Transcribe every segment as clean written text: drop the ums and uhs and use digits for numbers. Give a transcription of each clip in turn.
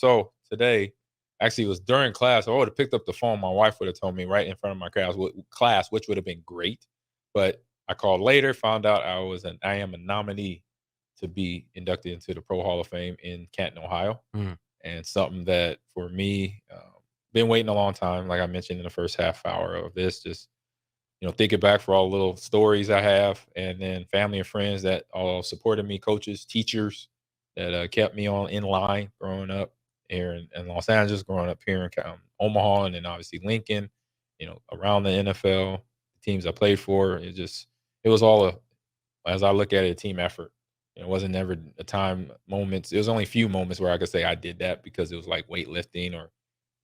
So today, actually, it was during class. I would have picked up the phone. My wife would have told me right in front of my class, which would have been great. But I called later, found out I am a nominee to be inducted into the Pro Hall of Fame in Canton, Ohio, Mm. and something that for me, been waiting a long time. Like I mentioned in the first half hour of this, just thinking back for all the little stories I have, and then family and friends that all supported me, coaches, teachers that kept me on in line growing up here in Los Angeles, growing up here in Omaha, and then obviously Lincoln. Around the NFL, teams I played for. It was all as I look at it, a team effort. It wasn't never a time moments. It was only a few moments where I could say I did that because it was like weightlifting or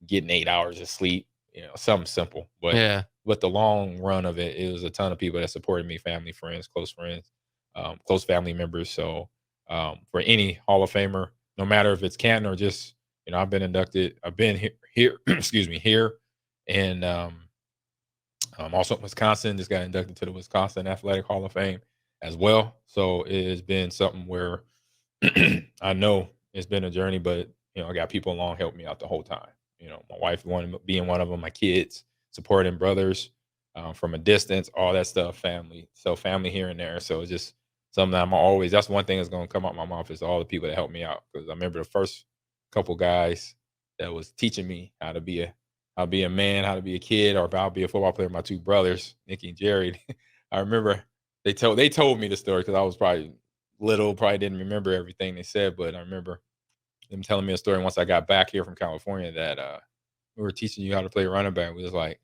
getting 8 hours of sleep. Something simple, but Yeah. with the long run of it, it was a ton of people that supported me, family, friends, close family members. So for any Hall of Famer, no matter if it's Canton or just, I've been inducted. I've been here excuse me, here. And also in Wisconsin, just got inducted to the Wisconsin Athletic Hall of Fame as well. So it has been something where I know it's been a journey, but I got people along helping me out the whole time. My wife being one of them, my kids, supporting brothers from a distance, all that stuff, family. So family here and there. So it's just something that that's one thing that's going to come out my mouth is all the people that helped me out. Because I remember the first couple guys that was teaching me how to be a man, how to be a kid, or how to be a football player. My two brothers, Nicky and Jared. I remember they told me the story because I was probably little, probably didn't remember everything they said, but I remember them telling me a story once I got back here from California that we were teaching you how to play running back. We was like,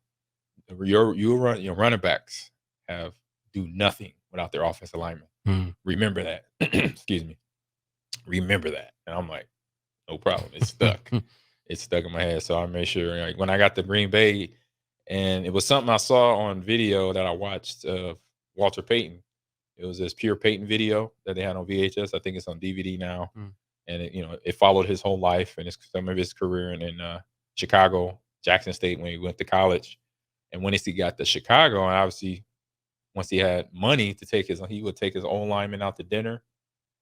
your running backs do nothing without their offensive lineman. Mm. Remember that. Excuse me. Remember that. And I'm like, no problem. It's stuck. It's stuck in my head. So I made sure, like, when I got to Green Bay, and it was something I saw on video that I watched of Walter Payton. It was this Pure Payton video that they had on VHS. I think it's on DVD now. And it followed his whole life and some of his career in Chicago, Jackson State when he went to college. And when he got to Chicago, and obviously once he had money to he would take his own lineman out to dinner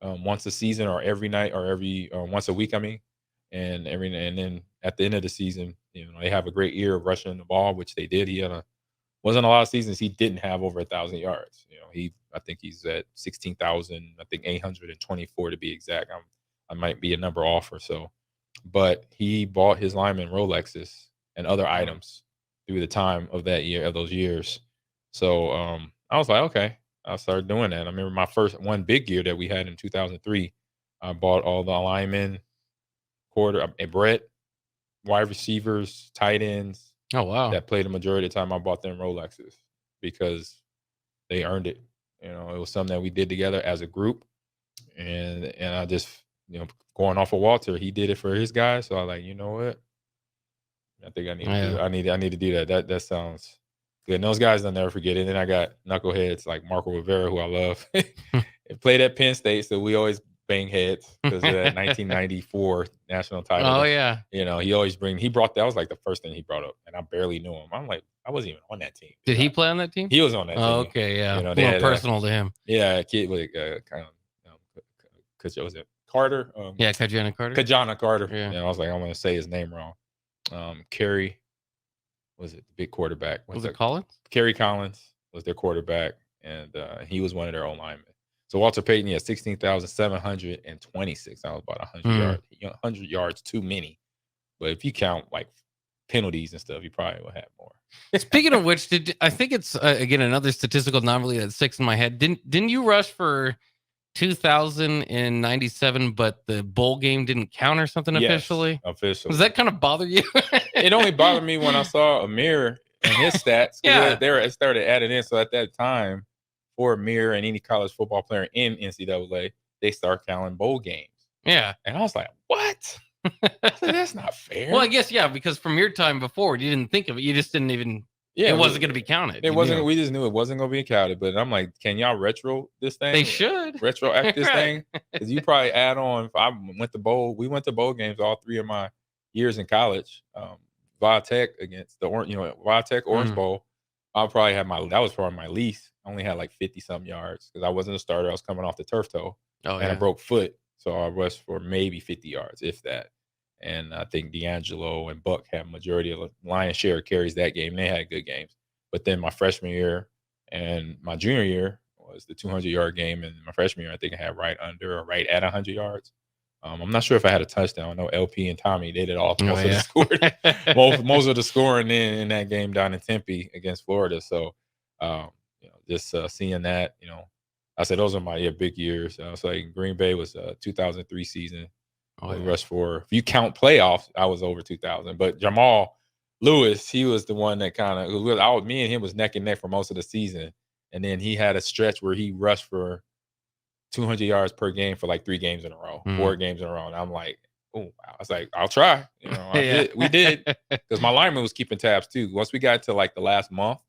once a season or every night or once a week. I mean, and then at the end of the season, they have a great year of rushing the ball, which they did. He had wasn't a lot of seasons he didn't have over 1,000 yards. I think he's at 16,000. I think 824 to be exact. I might be a number off or so, but he bought his lineman Rolexes and other items through the time of those years. So I was like, okay, I started doing that. I remember my first one big year that we had in 2003. I bought all the linemen, Brett, wide receivers, tight ends. Oh, wow. That played the majority of the time. I bought them Rolexes because they earned it. It was something that we did together as a group, and I just going off of Walter, he did it for his guys. So I was like, you know what? I think I need to do it. I need to do that. That sounds good. And those guys I'll never forget it. And then I got knuckleheads like Marco Rivera, who I love. Played at Penn State, so we always bang heads because of that 1994 national title. Oh, yeah. He brought that was like the first thing he brought up, and I barely knew him. I'm like, I wasn't even on that team. Did he play on that team? He was on that team. Okay, yeah. A little personal to him. Yeah, a kid with kind of because was it Carter? Kajana Carter. Kajana Carter. Yeah. I was like, I'm going to say his name wrong. Kerry, was it the big quarterback? Was it Collins? Kerry Collins was their quarterback, and he was one of their own linemen. So Walter Payton, 16,726. That was about 100 yards. 100 yards too many. But if you count like penalties and stuff, you probably will have more. Speaking of which, I think it's again another statistical anomaly that sticks in my head. Didn't you rush for 2,097, but the bowl game didn't count or something officially? Officially. Does that kind of bother you? It only bothered me when I saw Amir and his stats. They started adding in. So at that time, for Amir and any college football player in NCAA, they start counting bowl games. Yeah. And I was like, what? That's not fair. Well, I guess, because from your time before, you didn't think of it. You just didn't even... it wasn't going to be counted. It wasn't. We just knew it wasn't going to be counted. But I'm like, can y'all retro this thing? They should retroact this thing because you probably add on. If I went to bowl, we went to bowl games all 3 of my years in college. Viatech against the Viatech Orange Bowl. I probably had that was probably my least. I only had like 50 some yards because I wasn't a starter. I was coming off the turf toe, and I broke foot, so I rushed for maybe 50 yards, if that. and I think D'Angelo and Buck had majority of the lion's share of carries that game. They had good games. But then my freshman year and my junior year was the 200-yard game, and my freshman year I think I had right under or right at 100 yards. I'm not sure if I had a touchdown. I know LP and Tommy, they did most of the scoring, most of the scoring in that game down in Tempe against Florida. So, just seeing that, I said those are my big years. I was like Green Bay was 2003 season. We rushed for, if you count playoffs, I was over 2,000. But Jamal Lewis, he was the one that kind of, me and him was neck and neck for most of the season. And then he had a stretch where he rushed for 200 yards per game for like 3 games in a row, 4 games in a row. And I'm like, oh, wow. I was like, I'll try. We did, because my lineman was keeping tabs too. Once we got to like the last month,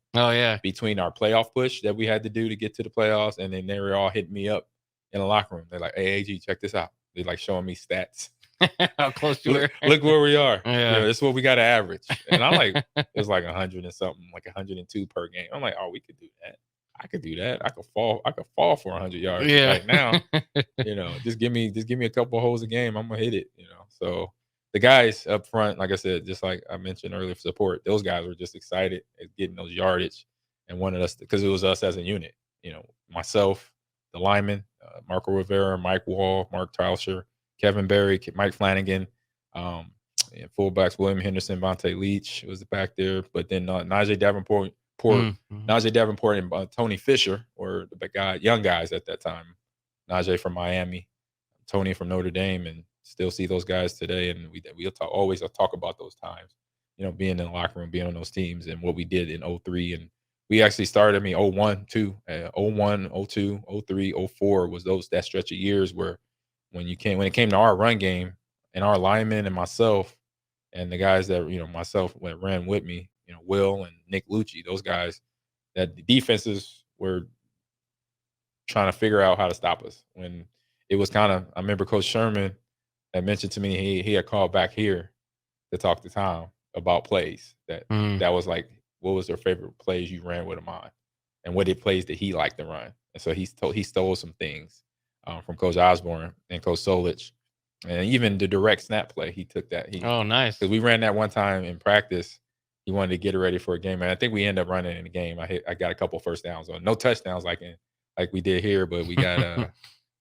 between our playoff push that we had to do to get to the playoffs, and then they were all hitting me up in the locker room. They're like, hey, AG, check this out. They're like showing me stats. How close you were. Look where we are. This is what we got to average. And I'm like, it was like 100 and something, like 102 per game. I'm like, oh, we could do that. I could do that. I could fall for 100 yards right now. Just give me a couple of holes a game. I'm gonna hit it. So the guys up front, like I said, just like I mentioned earlier, for support, those guys were just excited at getting those yardage and wanted us because it was us as a unit. Myself, the linemen, Marco Rivera, Mike Wall, Mark Tauscher, Kevin Berry, Mike Flanagan, and fullbacks William Henderson, Vontae Leach was back there, but then Najee Davenport. Najee Davenport and Tony Fisher were the young guys at that time. Najee from Miami, Tony from Notre Dame, and still see those guys today. And we'll always talk about those times, being in the locker room, being on those teams, and what we did in 03. And we actually started, 01, too. 01, 02, 03, 04 was that stretch of years where when it came to our run game and our linemen and myself and the guys that, myself that ran with me, Will and Nick Lucci, those guys, that the defenses were trying to figure out how to stop us. When it was I remember Coach Sherman had mentioned to me, he had called back here to talk to Tom about plays that was like, what was their favorite plays you ran with Ahman, and what plays that he liked to run. And so he stole some things from Coach Osborne and Coach Solich, and even the direct snap play, he took that. Nice. Because we ran that one time in practice. He wanted to get it ready for a game, and I think we ended up running in the game. I got a couple first downs on, no touchdowns like we did here, but we got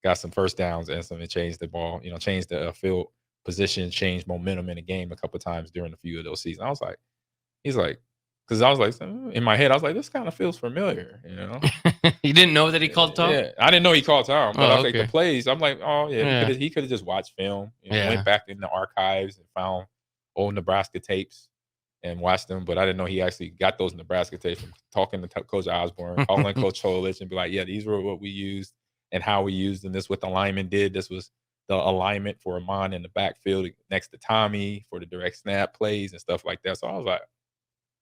got some first downs and something changed the ball. Changed the field position, changed momentum in the game a couple times during a few of those seasons. I was like, he's like, because I was like, in my head, I was like, this kind of feels familiar. You didn't know that he called Tom? Yeah, I didn't know he called Tom, but I was like, the plays. I'm like, oh yeah, he could have just watched film. Went back in the archives and found old Nebraska tapes and watched them, but I didn't know he actually got those Nebraska tapes from talking to Coach Osborne, calling Coach Solich, and be like, yeah, these were what we used and how we used them. This is what the lineman did. This was the alignment for Ahman in the backfield next to Tommy for the direct snap plays and stuff like that. So I was like,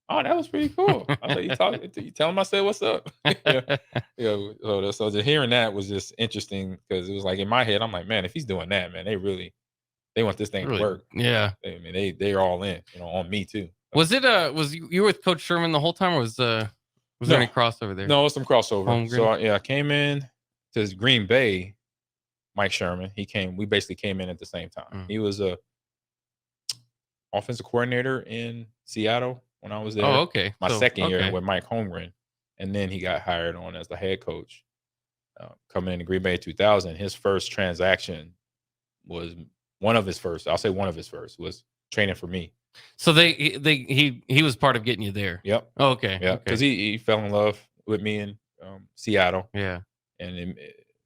oh, that was pretty cool. I was like, you tell him I said, what's up? So just hearing that was just interesting, because it was like in my head, I'm like, man, if he's doing that, man, they want this thing to work. Yeah. They're all in, on me too. Was you with Coach Sherman the whole time, or was there any crossover there? No, it was some crossover. Holmgren. So I came in to Green Bay. Mike Sherman, we basically came in at the same time. He was a offensive coordinator in Seattle when I was there. Oh, okay. My second year with Mike Holmgren, and then he got hired on as the head coach. Coming into Green Bay in 2000, his first transaction was one of his first was training for me. So he was part of getting you there. Yep. Oh, okay. Yeah, because he fell in love with me in Seattle. Yeah. And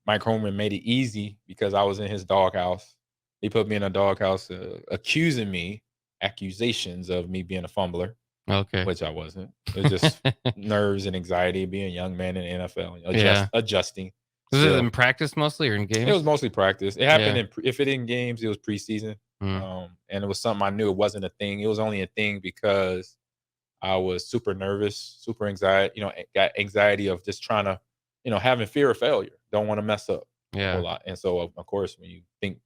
Mike Holmgren made it easy because I was in his doghouse. He put me in a doghouse, accusing me, accusations of me being a fumbler. Okay. Which I wasn't. It was just nerves and anxiety, being a young man in the NFL, adjusting. Was it in practice mostly, or in games? It was mostly practice. It happened if it in games, it was preseason. And it was something I knew it wasn't a thing. It was only a thing because I was super nervous, super anxiety, got anxiety of just trying to, having fear of failure. Don't want to mess up a whole lot. And so, of course, when you think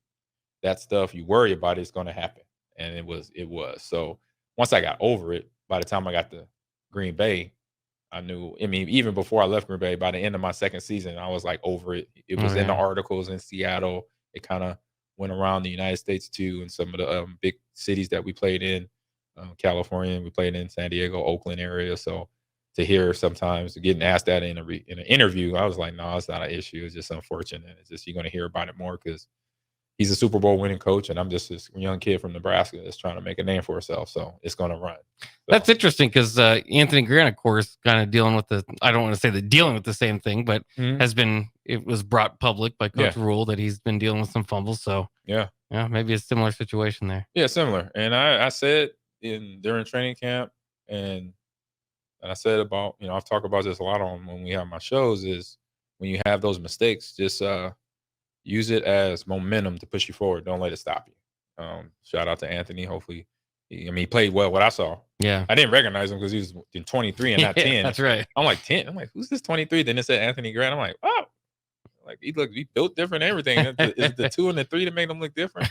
that stuff, you worry about it's going to happen. And it was. So once I got over it, by the time I got to Green Bay, I knew, even before I left Green Bay, by the end of my second season, I was like over it. It was in the articles in Seattle. It kind of went around the United States too, and some of the big cities that we played in, California, we played in San Diego, Oakland area. So to hear sometimes getting asked that in in an interview, I was like, no, it's not an issue. It's just unfortunate. It's just you're going to hear about it more because he's a Super Bowl winning coach, and I'm just this young kid from Nebraska that's trying to make a name for himself. So it's going to run. So, That's interesting because Anthony Grant, of course, kind of dealing with I don't want to say that dealing with the same thing, but it was brought public by Coach Rule that he's been dealing with some fumbles. So yeah, maybe a similar situation there. Yeah, similar. And I said during training camp, and I said about, I've talked about this a lot on when we have my shows, is when you have those mistakes, just use it as momentum to push you forward. Don't let it stop you. Shout out to Anthony. Hopefully, he played well. What I saw, I didn't recognize him because he was in 23 and not 10. That's right. I'm like 10. I'm like, who's this 23? Then it said Anthony Grant. I'm like, oh, like he built different. And everything. Is it the 2 and the 3 that made him look different?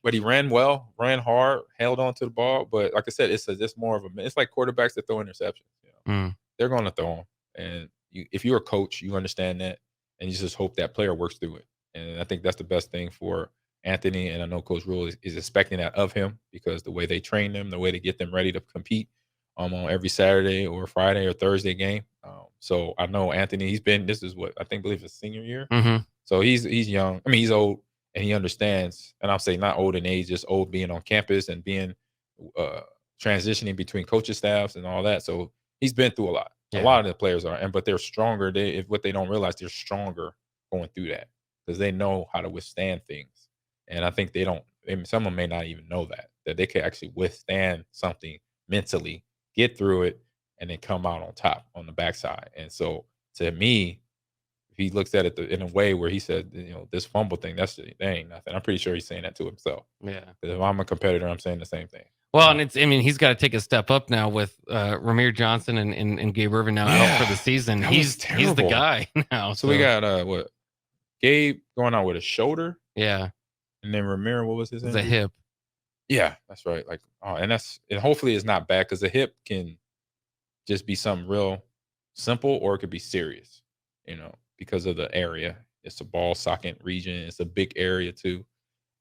But he ran well, ran hard, held on to the ball. But like I said, it's more of it's like quarterbacks that throw interceptions. They're going to throw them, and if you're a coach, you understand that, and you just hope that player works through it. And I think that's the best thing for Anthony. And I know Coach Rule is expecting that of him because the way they train them, the way they get them ready to compete on every Saturday or Friday or Thursday game. So I know Anthony, this is what I believe his senior year. So he's young. I mean, he's old and he understands. And I'll say not old in age, just old being on campus and being transitioning between coaching staffs and all that. So he's been through a lot. Yeah. A lot of the players are, but they're stronger. What they don't realize, they're stronger going through that, because they know how to withstand things. And I think some of them may not even know that they can actually withstand something mentally, get through it, and then come out on top on the backside. And so to me, if he looks at it in a way where he said, this fumble thing, that ain't nothing. I'm pretty sure he's saying that to himself. Yeah. Because if I'm a competitor, I'm saying the same thing. Well, and he's got to take a step up now with Ramir Johnson and Gabe Irvin now out for the season. He's the guy now. So we got Gabe going out with a shoulder. Yeah. And then Ramir, what was his name? It's a hip. Yeah, that's right. And hopefully it's not bad, because the hip can just be something real simple, or it could be serious, because of the area. It's a ball socket region. It's a big area too.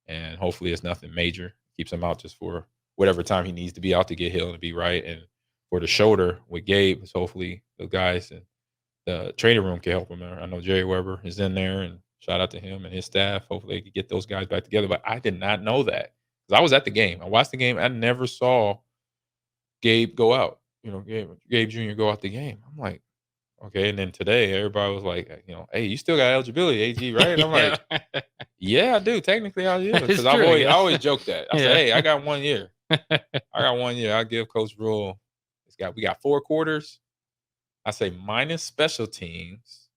And hopefully it's nothing major. Keeps him out just for whatever time he needs to be out to get healed and be right. And for the shoulder with Gabe, it's hopefully the guys and the training room can help him there. I know Jerry Weber is in there, and shout out to him and his staff. Hopefully they can get those guys back together. But I did not know that, because I was at the game. I watched the game. I never saw Gabe go out. Gabe Jr. go out the game. I'm like, okay. And then today, everybody was like, hey, you still got eligibility, AG, right? And I'm like, yeah, I do. Technically, I do. Because I always joke that. I say, hey, I got 1 year. I give Coach Rule. We got 4 quarters. I say minus special teams.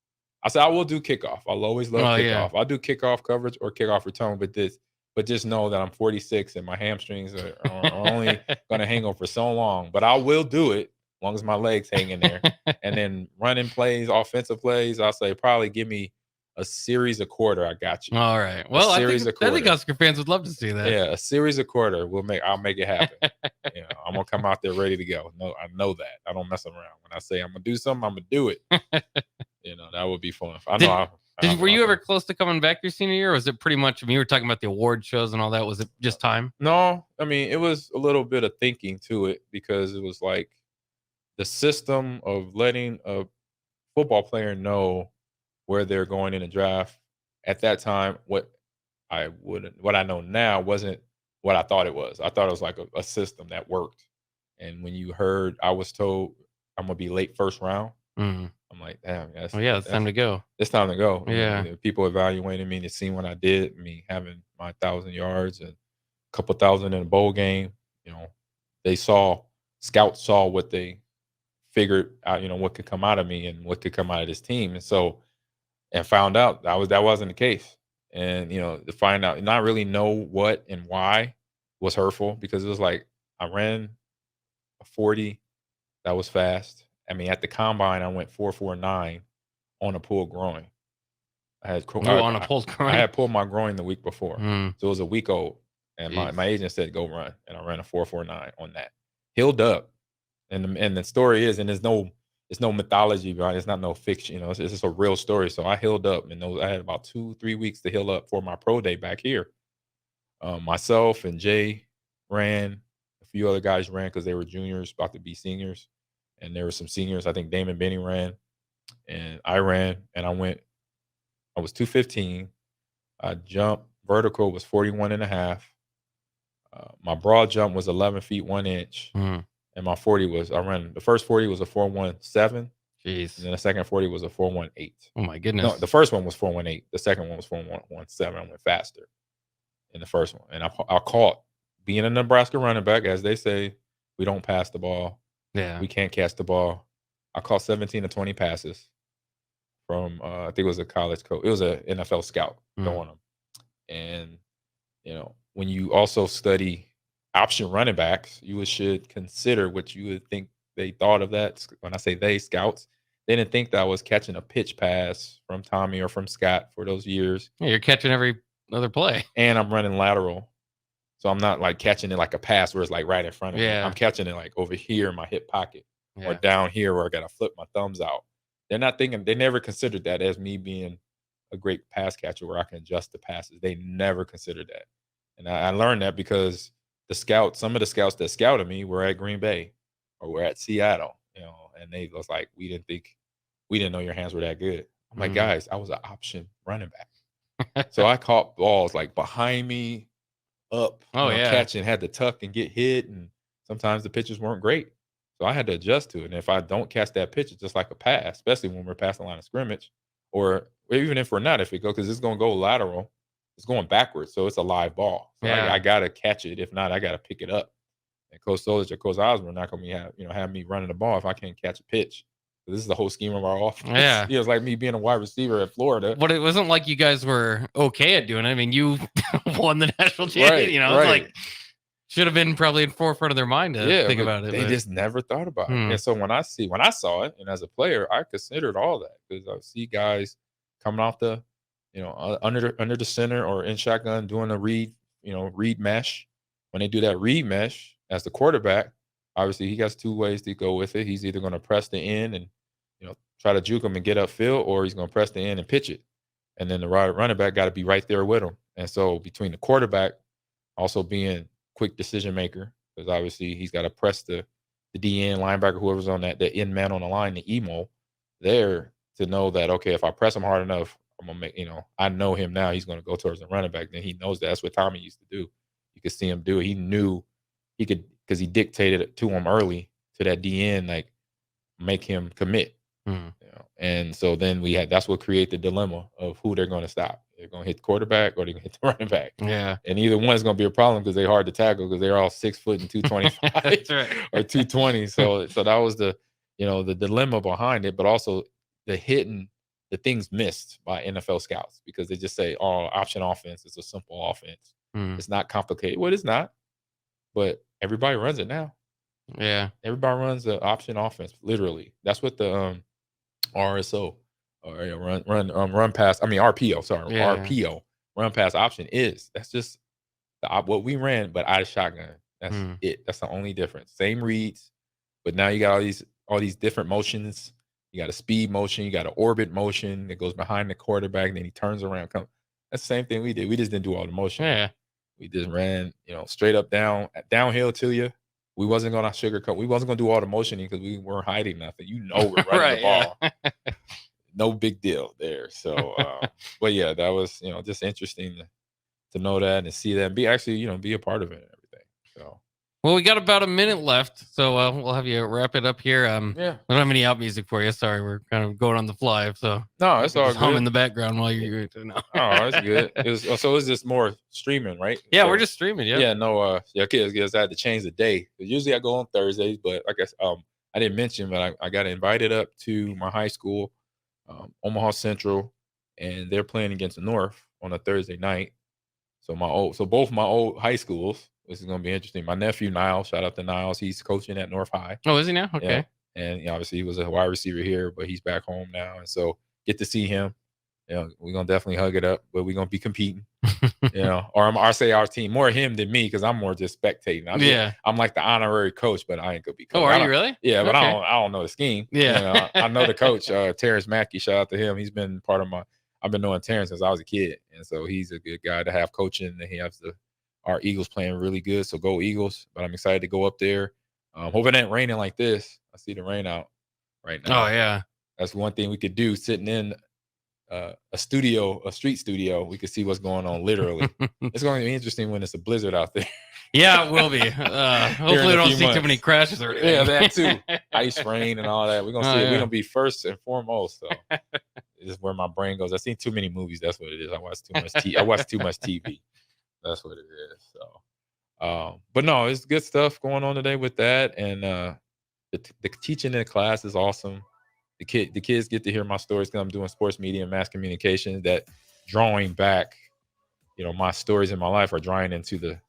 I say I will do kickoff. I'll always love kickoff. I'll do kickoff coverage or kickoff return, but just know that I'm 46 and my hamstrings are only going to hang on for so long. But I will do it as long as my legs hang in there. And then running plays, offensive plays, I'll say probably give me a series a quarter. I got you. All right. Well, I think Husker fans would love to see that. Yeah, a series a quarter. I'll make it happen. I'm gonna come out there ready to go. No, I know that. I don't mess around. When I say I'm gonna do something, I'm gonna do it. That would be fun. Were you ever close to coming back your senior year? Or was it pretty much? You were talking about the award shows and all that. Was it just time? No, it was a little bit of thinking to it, because it was like the system of letting a football player know where they're going in the draft. At that time, what I know now wasn't what I thought it was. I thought it was like a system that worked. And when you heard I was told I'm gonna be late first round, I'm like, damn, it's time to go. It's time to go. Yeah. People evaluating me, to see what I did, me having my 1,000 yards and a couple thousand in a bowl game. Scouts saw what they figured out, what could come out of me and what could come out of this team. And found out that wasn't the case. And, to find out, not really know what and why was hurtful, because it was like I ran a 40 that was fast. At the combine, I went 4.49 on a pulled groin. I had pulled my groin the week before. So it was a week old. And my agent said, go run. And I ran a 4.49 on that. Healed up. And the story is, and there's no mythology behind it. It's not no fiction. It's just a real story. So I healed up, and I had about 2-3 weeks to heal up for my pro day back here. Myself and Jay ran. A few other guys ran because they were juniors, about to be seniors, and there were some seniors. I think Damon Benny ran, and I ran, and I was 215. I jumped vertical was 41 and a half. My broad jump was 11 feet 1 inch, and my 40 was the first 40 was a 417. Jeez. And then the second 40 was a 418. Oh my goodness. No, the first one was 418. The second one was 417. I went faster in the first one, and I caught, being a Nebraska running back, as they say, we don't pass the ball. Yeah, we can't catch the ball. I caught 17 to 20 passes from I think it was a college coach. It was an NFL scout throwing them. And when you also study option running backs, you should consider what you would think they thought of that. When I say they, scouts, they didn't think that I was catching a pitch pass from Tommy or from Scott for those years. Yeah, you're catching every other play. And I'm running lateral. So I'm not like catching it like a pass where it's like right in front of me. I'm catching it like over here in my hip pocket or down here where I got to flip my thumbs out. They're not thinking, they never considered that as me being a great pass catcher where I can adjust the passes. They never considered that. And I learned that because some of the scouts that scouted me were at Green Bay or were at Seattle, and they was like, we didn't know your hands were that good. I'm like, guys, I was an option running back. So I caught balls like behind me, up, catching, had to tuck and get hit. And sometimes the pitches weren't great. So I had to adjust to it. And if I don't catch that pitch, it's just like a pass, especially when we're past the line of scrimmage, or even if we're not, because it's going to go lateral, it's going backwards. So it's a live ball. So I got to catch it. If not, I got to pick it up. And Coach Solich or Coach Osborne are not going to have me running the ball if I can't catch a pitch. So this is the whole scheme of our offense. Yeah. It's like me being a wide receiver at Florida. But it wasn't like you guys were okay at doing it. I mean, you won the national championship. It's like should have been probably in forefront of their mind to think about it. They just never thought about it. And so when I saw it, and as a player, I considered all that because I see guys coming off the, under the center or in shotgun doing a read mesh. When they do that read mesh as the quarterback, obviously he has two ways to go with it. He's either going to press the end and try to juke him and get upfield, or he's going to press the end and pitch it. And then the running back got to be right there with him. And so between the quarterback also being quick decision maker, because obviously he's got to press the DN linebacker, whoever's on the end man on the line, the emo there, to know that, okay, if I press him hard enough, I'm gonna make, I know him now, he's going to go towards the running back. Then he knows that's what Tommy used to do. You could see him do it. He knew he could, because he dictated it to him early, to that DN, like make him commit. And so then that's what created the dilemma of who they're going to stop. They're going to hit the quarterback or they're going to hit the running back. Yeah. And either one is going to be a problem because they're hard to tackle because they're all 6 foot and 225 or 220. So that was the dilemma behind it, but also the things missed by NFL scouts, because they just say, oh, option offense is a simple offense. It's not complicated. Well, it's not, but everybody runs it now. Yeah. Everybody runs the option offense. Literally. That's what the RSO or run pass. I mean RPO. Sorry, RPO, run pass option is. That's just what we ran, but out of shotgun. That's it. That's the only difference. Same reads, but now you got all these different motions. You got a speed motion. You got an orbit motion that goes behind the quarterback, and then he turns around. That's the same thing we did. We just didn't do all the motion. Yeah. We just ran, straight up downhill to you. We wasn't going to sugarcoat. We wasn't going to do all the motioning because we weren't hiding nothing. We're running the ball. No big deal there. So, but yeah, that was, just interesting to know that and see that and be a part of it and everything. So, well, we got about a minute left, so we'll have you wrap it up here. I don't have any out music for you. Sorry, we're kind of going on the fly. So no, it's all good. Hum in the background while you're. No. Oh, that's good. So it's just more streaming, right? Yeah, so, we're just streaming. Yeah. Yeah. No. Because I had to change the day. Usually I go on Thursdays, but I guess I didn't mention, but I got invited up to my high school, Omaha Central, and they're playing against the North on a Thursday night. So both my old high schools. This is going to be interesting. My nephew, Niles, shout out to Niles. He's coaching at North High. Oh, is he now? Okay. Yeah. And obviously he was a wide receiver here, but he's back home now. And so get to see him. We're going to definitely hug it up, but we're going to be competing, or I say our team, more him than me, because I'm more just spectating. I'm like the honorary coach, but I ain't going to be coach. Oh, are you really? Yeah, but I don't know the scheme. Yeah. I know the coach, Terrence Mackey, shout out to him. He's been part of I've been knowing Terrence since I was a kid. And so he's a good guy to have coaching, and he has our Eagles playing really good. So go Eagles. But I'm excited to go up there. Hoping it ain't raining like this. I see the rain out right now. Oh, yeah. That's one thing we could do sitting in a street studio. We could see what's going on literally. It's going to be interesting when it's a blizzard out there. Yeah, it will be. Hopefully we don't see too many crashes or anything. Yeah, that too. Ice rain and all that. We're going to see it. We're going to be first and foremost. So this is where my brain goes. I've seen too many movies. That's what it is. I watch too much TV. That's what it is. So, but no, it's good stuff going on today with that. And the teaching in the class is awesome. The kids get to hear my stories because I'm doing sports media and mass communication. That drawing back, my stories in my life are drawing into the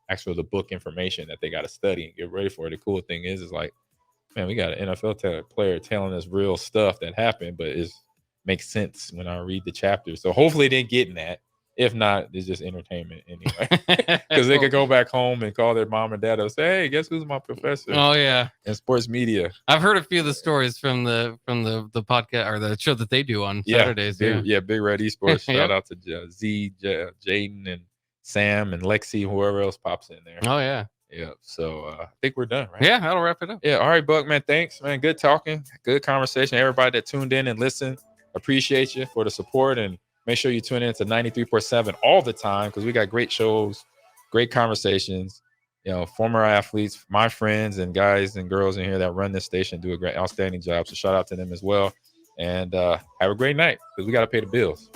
book information that they got to study and get ready for. The cool thing is like, man, we got an NFL player telling us real stuff that happened, but it makes sense when I read the chapters. So hopefully they're getting that. If not, it's just entertainment anyway. Because they could go back home and call their mom and dad and say, "Hey, guess who's my professor?" Oh yeah, in sports media. I've heard a few of the stories from the podcast or the show that they do on Saturdays. Big Red Esports. Shout out to Z, Jaden, and Sam and Lexi, whoever else pops in there. Oh yeah. Yeah. So I think we're done, right? Yeah, that'll wrap it up. Yeah. All right, Buck, man. Thanks, man. Good talking. Good conversation. Everybody that tuned in and listened, appreciate you for the support, and make sure you tune in to 93.7 all the time because we got great shows, great conversations. Former athletes, my friends and guys and girls in here that run this station do a great, outstanding job. So shout out to them as well. And have a great night because we got to pay the bills.